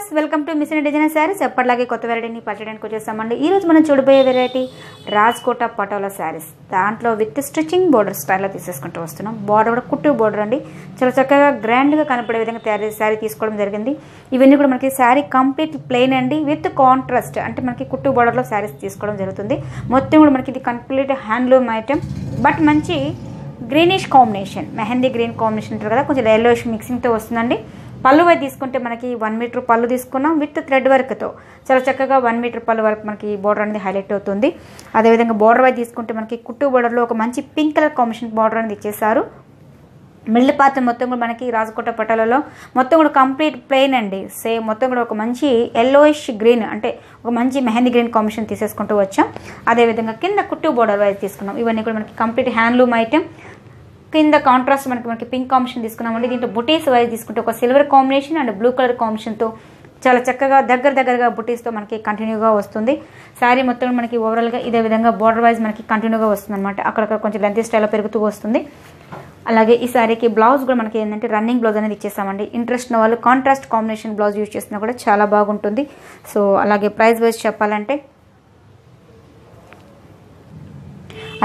Viewers welcome to mission designer saris. ఎప్పటిలాగే కొత్త వెరైటీని పచ్చడానికి వచ్చేసామండి. ఈరోజు మనం చూడబోయే వెరైటీ రాజ్కోట పటోలా శారీస్. దాంట్లో విత్ స్టిచ్చింగ్ బోర్డర్ స్టైల్లో తీసేసుకుంటూ వస్తున్నాం. బోర్డర్ కూడా కుట్టు బోర్డర్ అండి. చాలా చక్కగా గ్రాండ్గా కనపడే విధంగా తయారు శారీ తీసుకోవడం జరిగింది. ఇవన్నీ కూడా మనకి శారీ కంప్లీట్ ప్లెయిన్ అండి విత్ కాంట్రాస్ట్, అంటే మనకి కుట్టు బోర్డర్లో శారీస్ తీసుకోవడం జరుగుతుంది. మొత్తం కూడా మనకి ఇది కంప్లీట్ హ్యాండ్లూమ్ ఐటెం, బట్ మంచి greenish combination, mehndi green combination అంటారు కదా, కొంచెం ఎల్లోయిష్ మిక్సింగ్తో వస్తుందండి. పళ్ళు వైపు తీసుకుంటే మనకి 1 మీటర్ పళ్ళు తీసుకున్నాం విత్ థ్రెడ్ వర్క్తో. చాలా చక్కగా 1 మీటర్ పళ్ళు వరకు మనకి బోర్డర్ అనేది హైలైట్ అవుతుంది. అదేవిధంగా బోర్డర్ వైపు తీసుకుంటే మనకి కుట్టు బోర్డర్లో ఒక మంచి పింక్ కలర్ కాంబినేషన్ బోర్డర్ అనేది ఇచ్చేసారు. మిడిల్ పార్ట్ మొత్తం కూడా మనకి రాజకోట పటాలలో మొత్తం కూడా కంప్లీట్ ప్లెయిన్ అండి. సేమ్ మొత్తం కూడా ఒక మంచి ఎల్లోయిష్ గ్రీన్, అంటే ఒక మంచి మెహందీ గ్రీన్ కాంబినేషన్ తీసేసుకుంటూ వచ్చాం. అదేవిధంగా కింద కుట్టు బోర్డర్ వైపు తీసుకున్నాం. ఇవన్నీ కూడా మనకి కంప్లీట్ హ్యాండ్లూమ్ ఐటెం. కింద కాంట్రాస్ట్ మనకి పింక్ కాంబినేషన్ తీసుకున్నామండి. దీంట్లో బుటీస్ వైజ్ తీసుకుంటే ఒక silver combination and blue colour కాంబినేషన్తో చాలా చక్కగా దగ్గరగా బుటీస్తో మనకి కంటిన్యూగా వస్తుంది. శారీ మొత్తం మనకి ఓవరాల్గా ఇదే విధంగా బోర్డర్ వైజ్ మనకి కంటిన్యూగా వస్తుంది అనమాట. అక్కడక్కడ కొంచెం లెంతీ స్టైల్లో పెరుగుతూ వస్తుంది. అలాగే ఈ శారీకి బ్లౌజ్ కూడా మనకి ఏంటంటే రన్నింగ్ బ్లౌజ్ అనేది ఇచ్చేసామండి. ఇంట్రెస్ట్ ఉన్న వాళ్ళు కాంట్రాస్ట్ కాంబినేషన్ బ్లౌజ్ యూజ్ చేసినా కూడా చాలా బాగుంటుంది. సో అలాగే ప్రైస్ వైజ్ చెప్పాలంటే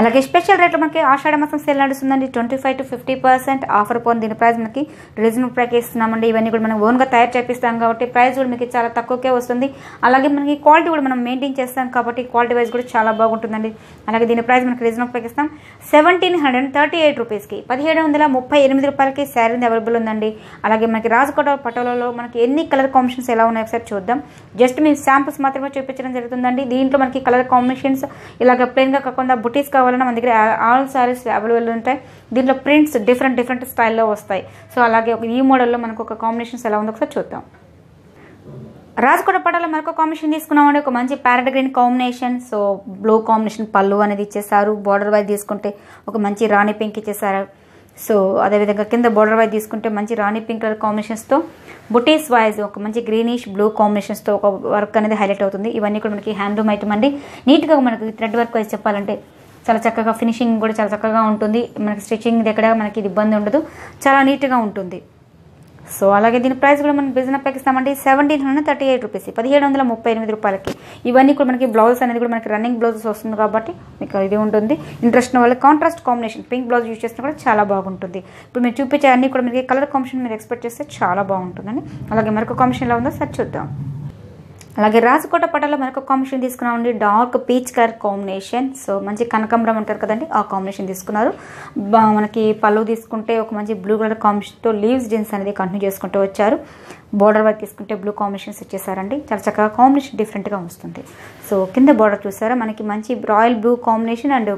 అలాగే స్పెషల్ రేట్లో మనకి ఆషాఢ మాసం సేల్ నడుస్తుందండి. 25 to 50% ఆఫర్ పోను. దీని ప్రైస్ మనకి రీజనబుల్ ప్రైస్ ఇస్తున్నామండి. ఇవన్నీ కూడా మనం ఓన్గా తయారు చేపిస్తాం కాబట్టి ప్రైస్ కూడా మీకు చాలా తక్కువకే వస్తుంది. అలాగే మనకి క్వాలిటీ కూడా మనం మెయింటైన్ చేస్తాం కాబట్టి క్వాలిటీ వైజ్ కూడా చాలా బాగుంటుందండి. అలాగే దీని ప్రైస్ మనకి రీజనబుల్ ప్రైస్ ఇస్తాం. 1738 రూపీస్కి 1738 రూపాయలకి శారీ అవైలబుల్ ఉందండి. అలాగే మనకి రాజకోట పటోలలో మనకి ఎన్ని కలర్ కాంబినేషన్స్ ఎలా ఉన్నాయో ఒకసారి చూద్దాం. జస్ట్ మేము శాంపుల్స్ మాత్రమే చూపించడం జరుగుతుందండి. దీంట్లో మనకి కలర్ కాంబినేషన్స్ ఇలాగ ప్లెయిన్గా కాకుండా బుటీస్ మన దగ్గర ఆల్ సారీస్ అవైలబుల్ ఉంటాయి. దీంట్లో ప్రింట్స్ డిఫరెంట్ స్టైల్లో వస్తాయి. సో అలాగే ఈ మోడల్లో మనకు ఒక కాంబినేషన్స్ ఎలా ఉందో ఒకసారి చూద్దాం. రాజకోట పటాలో మరొక కాంబినేషన్ తీసుకున్నామండి. ఒక మంచి parrot green combination. So blue combination పళ్ళు అనేది ఇచ్చేసారు. బార్డర్ వైజ్ తీసుకుంటే ఒక మంచి రాణి పింక్ ఇచ్చేసారు. సో అదేవిధంగా కింద బోర్డర్ వైజ్ తీసుకుంటే మంచి రాణి పింక్ కలర్ కాంబినేషన్స్తో బుటీస్ వైజ్ ఒక మంచి గ్రీనిష్ బ్లూ కాంబినేషన్స్తో ఒక వర్క్ అనేది హైలైట్ అవుతుంది. ఇవన్నీ కూడా మనకి హ్యాండ్లూమ్ ఐటమ్ అండి. నీట్గా మనకి థ్రెడ్ వర్క్ వైజ్ చెప్పాలంటే చాలా చక్కగా ఫినిషింగ్ కూడా చాలా చక్కగా ఉంటుంది. మనకి స్టిచ్చింగ్ దగ్గర మనకి ఇది ఇబ్బంది ఉండదు, చాలా నీట్గా ఉంటుంది. సో అలాగే దీని ప్రైస్ కూడా మనం బిజినెస్ ప్యాక్ ఇస్తామండి. 1738 రూపీస్ 1738 రూపాయలకి. ఇవన్నీ కూడా మనకి బ్లౌజ్ అనేది కూడా మనకి రన్నింగ్ బ్లౌజెస్ వస్తుంది కాబట్టి మీకు ఇది ఉంటుంది. ఇంట్రెస్ట్ ఉన్న వాళ్ళకి contrast combination pink blouse use చేసినా కూడా చాలా బాగుంటుంది. ఇప్పుడు మీరు చూపించే అన్ని కూడా మనకి కలర్ కాంబినేషన్ మీరు ఎక్స్పెక్ట్ చేస్తే చాలా బాగుంటుందండి. అలాగే మరొక కాంబినేషన్ ఎలా ఉందో సరి చూద్దాం. అలాగే రాజకోట పటాలో మనకు కాంబినేషన్ తీసుకున్నామండి. Dark peach colour combination. So మంచి కనకాంబరం అంటారు కదండి, ఆ కాంబినేషన్ తీసుకున్నారు. మనకి పళ్ళు తీసుకుంటే ఒక మంచి బ్లూ కలర్ కాంబినేషన్తో లీవ్స్ జీన్స్ అనేది కంటిన్యూ చేసుకుంటూ వచ్చారు. బోర్డర్ వర్క్ తీసుకుంటే బ్లూ కాంబినేషన్స్ ఇచ్చేసారండి. చాలా చక్కగా కాంబినేషన్ డిఫరెంట్గా వస్తుంది. సో కింద బోర్డర్ చూసారా మనకి మంచి royal blue combination and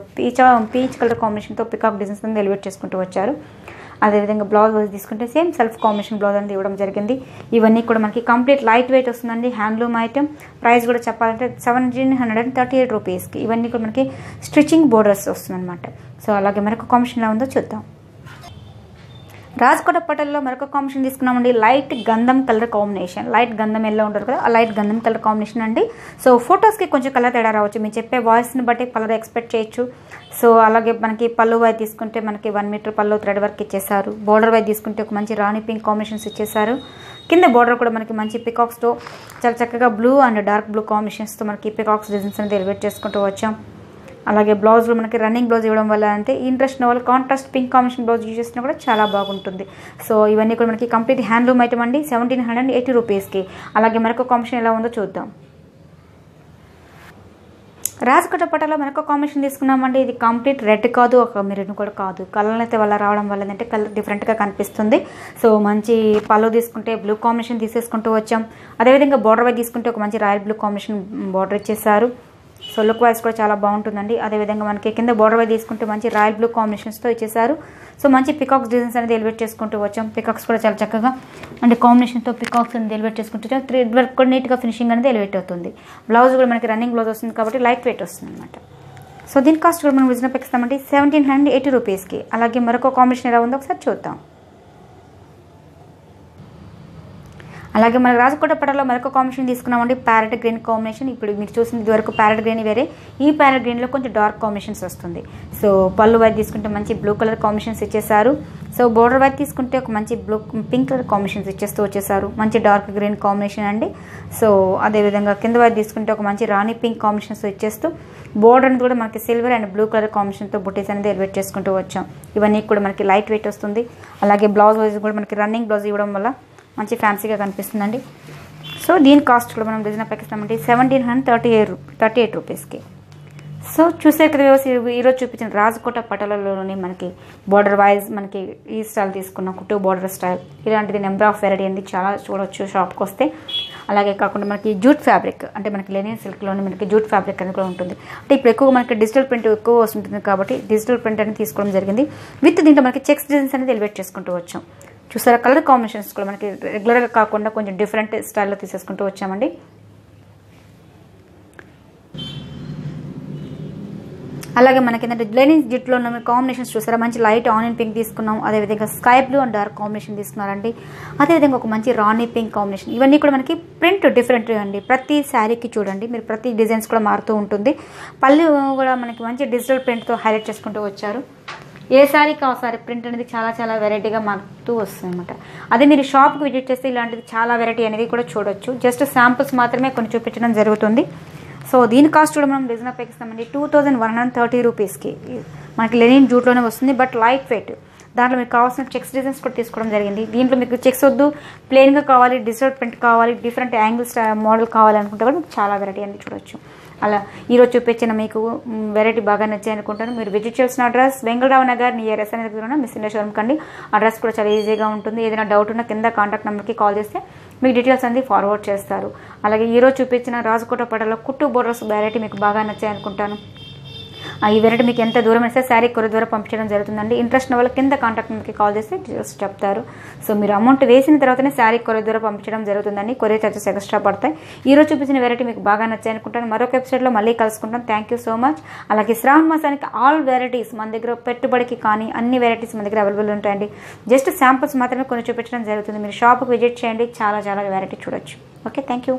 peach colour కాంబినేషన్తో పికాక్ డిజైన్స్ అనేది ఎలివేట్ చేసుకుంటూ వచ్చారు. అదేవిధంగా బ్లౌజ్ తీసుకుంటే సేమ్ సెల్ఫ్ కాంబినేషన్ బ్లౌజ్ అనేది ఇవ్వడం జరిగింది. ఇవన్నీ కూడా మనకి కంప్లీట్ లైట్ వెయిట్ వస్తుందండి. Handloom item. ప్రైస్ కూడా చెప్పాలంటే 1738 రూపీస్కి. ఇవన్నీ కూడా మనకి స్టిచ్చింగ్ బోర్డర్స్ వస్తుందన్నమాట. సో అలాగే మరొక కాంబినేషన్ ఎలా ఉందో చూద్దాం. రాజకోట పటల్లో మరొక కాంబినేషన్ తీసుకున్నామండి. లైట్ గంధం కలర్ కాంబినేషన్. లైట్ గంధం ఎల్లో ఉంటారు కదా, ఆ లైట్ గంధం కలర్ కాంబినేషన్ అండి. సో ఫొటోస్కి కొంచెం కలర్ తేడా రావచ్చు, మీరు చెప్పే వాయిస్ని బట్టి కలర్ ఎక్స్పెక్ట్ చేయొచ్చు. సో అలాగే మనకి పళ్ళు వైపు తీసుకుంటే మనకి 1 మీటర్ పళ్ళు థ్రెడ్ వర్క్ ఇచ్చేసారు. బోర్డర్ వైపు తీసుకుంటే ఒక మంచి రాణి పింక్ కాంబినేషన్స్ ఇచ్చేసారు. కింద బోర్డర్ కూడా మనకి మంచి పికాక్స్తో చాలా చక్కగా బ్లూ అండ్ డార్క్ బ్లూ కాంబినేషన్స్తో మనకి పికాక్స్ డిజైన్స్ అనేది ఎలివేట్ చేసుకుంటూ వచ్చాం. అలాగే బ్లౌజ్లో మనకి రన్నింగ్ బ్లౌజ్ ఇవ్వడం వల్ల అంటే ఇంట్రెస్ట్ ఉన్న వాళ్ళు contrast pink combination blouse use చేసినా కూడా చాలా బాగుంటుంది. సో ఇవన్నీ కూడా మనకి కంప్లీట్ హ్యాండ్లూమ్ ఐటమ్ అండి. 1780 రూపీస్కి. అలాగే మరొక కాంబినేషన్ ఎలా ఉందో చూద్దాం. రాజకోట పటాలో మరొక కాంబినేషన్ తీసుకున్నామండి. ఇది కంప్లీట్ రెడ్ కాదు, ఒక మెరూన్ కూడా కాదు, కలర్ అయితే వల్ల రావడం వల్ల ఏంటంటే కలర్ డిఫరెంట్గా కనిపిస్తుంది. సో మంచి పళ్ళు తీసుకుంటే బ్లూ కాంబినేషన్ తీసేసుకుంటూ వచ్చాం. అదేవిధంగా బోర్డర్ వైపు తీసుకుంటే ఒక మంచి రాయల్ బ్లూ కాంబినేషన్ బోర్డర్ ఇచ్చేసారు. సో లుక్ వైజ్ కూడా చాలా బాగుంటుందండి. అదేవిధంగా మనకి కింద బోర్డర్ వైపు తీసుకుంటే మంచి రాయల్ బ్లూ కాంబినేషన్స్తో ఇచ్చేసారు. సో మంచి పికాక్స్ డిజైన్స్ అనేది ఎలివేట్ చేసుకుంటూ వచ్చాం. పికాక్స్ కూడా చాలా చక్కగా అంటే కాంబినేషన్తో పికాక్స్ అనేది ఎలివేట్ చేసుకుంటూ వచ్చాం. థ్రెడ్ వర్క్ కూడా నీట్గా ఫినిషింగ్ అనేది ఎలివేట్ అవుతుంది. బ్లౌజ్ కూడా మనకి రన్నింగ్ బ్లౌజ్ వస్తుంది కాబట్టి లైట్ వెయిట్ వస్తుంది అనమాట. సో దీని కాస్ట్ కూడా మనం రీజనబుల్ ఇస్తామండి. 1780 రూపీస్కి. అలాగే మరొక కాంబినేషన్ ఎలా ఉందో ఒకసారి చూద్దాం. అలాగే మన రాజకోట పటంలో మరొక కాంబినేషన్ తీసుకున్నామండి, ప్యారెట్ గ్రీన్ కాంబినేషన్. ఇప్పుడు మీరు చూసింది ఇదివరకు ప్యారెట్ గ్రీన్ వేరే, ఈ ప్యారెట్ గ్రీన్లో కొంచెం డార్క్ కాంబినేషన్స్ వస్తుంది. సో పళ్ళు వైపు తీసుకుంటే మంచి బ్లూ కలర్ కాంబినేషన్స్ ఇచ్చేసారు. సో బోర్డర్ వైపు తీసుకుంటే ఒక మంచి పింక్ కలర్ కాంబినేషన్స్ ఇచ్చేస్తూ వచ్చేసారు, మంచి డార్క్ గ్రీన్ కాంబినేషన్ అండి. సో అదేవిధంగా కింద వైపు తీసుకుంటే ఒక మంచి రాణి పింక్ కాంబినేషన్స్ ఇచ్చేస్తూ బోర్డర్ అనేది కూడా మనకి సిల్వర్ అండ్ బ్లూ కలర్ కాంబినేషన్తో బుటీస్ అనేది ఎలివేట్ చేసుకుంటూ వచ్చాం. ఇవన్నీ కూడా మనకి లైట్ వెయిట్ వస్తుంది. అలాగే బ్లౌజ్ వైజ్ కూడా మనకి రన్నింగ్ బ్లౌజ్ ఇవ్వడం వల్ల మంచి ఫ్యాన్సీగా కనిపిస్తుందండి. సో దీని కాస్ట్ కూడా మనం డిజైన్ ప్యాకిస్తామంటే 1738 రూపీస్కి. సో చూసారు కదా ఈరోజు చూపించిన రాజకోట పటాలలోని మనకి బార్డర్ వైజ్ మనకి ఈ స్టైల్ తీసుకున్నాం, కుట్టు బార్డర్ స్టైల్. ఇలాంటిది నెంబర్ ఆఫ్ వెరైటీ అండి, చాలా చూడొచ్చు షాప్కి వస్తే. అలాగే కాకుండా మనకి జూట్ ఫ్యాబ్రిక్ అంటే మనకి లెనిన్ సిల్క్లోని మనకి జూట్ ఫ్యాబ్రిక్ అనేది కూడా ఉంటుంది. అంటే ఇప్పుడు ఎక్కువ మనకి డిజిటల్ ప్రింట్ ఎక్కువ వస్తుంటుంది కాబట్టి డిజిటల్ ప్రింట్ అనేది తీసుకోవడం జరిగింది. విత్ దీంట్లో మనకి చెక్స్ డిజైన్స్ అనేది ఎలివేట్ చేసుకుంటూ వచ్చాం. చూసారా కలర్ కాంబినేషన్స్ కూడా మనకి రెగ్యులర్గా కాకుండా కొంచెం డిఫరెంట్ స్టైల్లో తీసేసుకుంటూ వచ్చామండి. అలాగే మనకి ఏంటంటే లెనిన్ జిట్లో ఉన్న కాంబినేషన్స్ చూసారా, మంచి లైట్ ఆనియన్ పింక్ తీసుకున్నాం, అదేవిధంగా sky blue and dark combination తీసుకున్నారండి. అదేవిధంగా ఒక మంచి రాణి పింక్ కాంబినేషన్. ఇవన్నీ కూడా మనకి ప్రింట్ డిఫరెంట్ అండి, ప్రతి శారీకి చూడండి మీరు, ప్రతి డిజైన్స్ కూడా మారుతూ ఉంటుంది. పళ్ళు కూడా మనకి మంచి డిజిటల్ ప్రింట్తో హైలైట్ చేసుకుంటూ వచ్చారు. ఏ శారీకి ఆ శారీ ప్రింట్ అనేది చాలా చాలా వెరైటీగా మారుతూ వస్తుంది అనమాట. అదే మీరు షాప్కి విజిట్ చేస్తే ఇలాంటిది చాలా వెరైటీ అనేది కూడా చూడొచ్చు. జస్ట్ శాంపుల్స్ మాత్రమే కొన్ని చూపించడం జరుగుతుంది. సో దీని కాస్ట్ కూడా మనం డిజైన్ ప్యాకిస్తామండి 2130 రూపీస్కి. మనకి లెనిన్ జూట్లోనే వస్తుంది, బట్ లైట్ వెయిట్. దాంట్లో మీకు కావాల్సిన చెక్స్ డిజైన్స్ కూడా తీసుకోవడం జరిగింది. దీంట్లో మీకు చెక్స్ వద్దు, ప్లెయిన్గా కావాలి, డిజిటల్ ప్రింట్ కావాలి, డిఫరెంట్ యాంగిల్స్ మోడల్ కావాలి అనుకుంటే కూడా మీకు చాలా వెరైటీ అనేది చూడొచ్చు. అలా ఈరోజు చూపించిన మీకు వెరైటీ బాగా నచ్చాయి అనుకుంటాను. మీరు విజిట్ చేసిన address Venkatarao Nagar near S N దగ్గర మిస్ ఇండియా షోరూమ్ కండి. అడ్రస్ కూడా చాలా ఈజీగా ఉంటుంది. ఏదైనా డౌట్ ఉన్నా కింద కాంటాక్ట్ నెంబర్కి కాల్ చేస్తే మీకు డీటెయిల్స్ అనేది ఫార్వర్డ్ చేస్తారు. అలాగే ఈరోజు చూపించిన రాజకోట పటంలో కుట్టు బోర్డర్స్ వెరైటీ మీకు బాగా నచ్చాయి అనుకుంటాను. ఈ వెరైటీ మీకు ఎంత దూరం అయితే శారీ కొరియర్ ద్వారా పంపించడం జరుగుతుందండి. ఇంట్రెస్ట్ ఉన్న వాళ్ళు కింద కాంటాక్ట్ నెంబర్కి కాల్ చేస్తే డీటెయిల్స్ చెప్తారు. సో మీరు అమౌంట్ వేసిన తర్వాతనే శారీ కొరియర్ ద్వారా పంపించడం జరుగుతుందండి. కొరియర్ చార్జెస్ ఎక్స్ట్రా పడతాయి. ఈరోజు చూపించిన వెరైటీ మీకు బాగా నచ్చాయి అనుకుంటాను. మరొక ఎపిసోడ్లో మళ్ళీ కలుసుకుంటాం. Thank you so much. అలాగే శ్రావణ మాసానికి ఆల్ వెరైటీస్ మన దగ్గర పెట్టుబడికి కానీ అన్ని వెరైటీస్ మన దగ్గర అవైలబుల్ ఉంటాయండి. జస్ట్ శాంపుల్స్ మాత్రమే కొన్ని చూపించడం జరుగుతుంది. మీరు షాప్కి విజిట్ చేయండి, చాలా చాలా వెరైటీ చూడొచ్చు. Okay, thank you.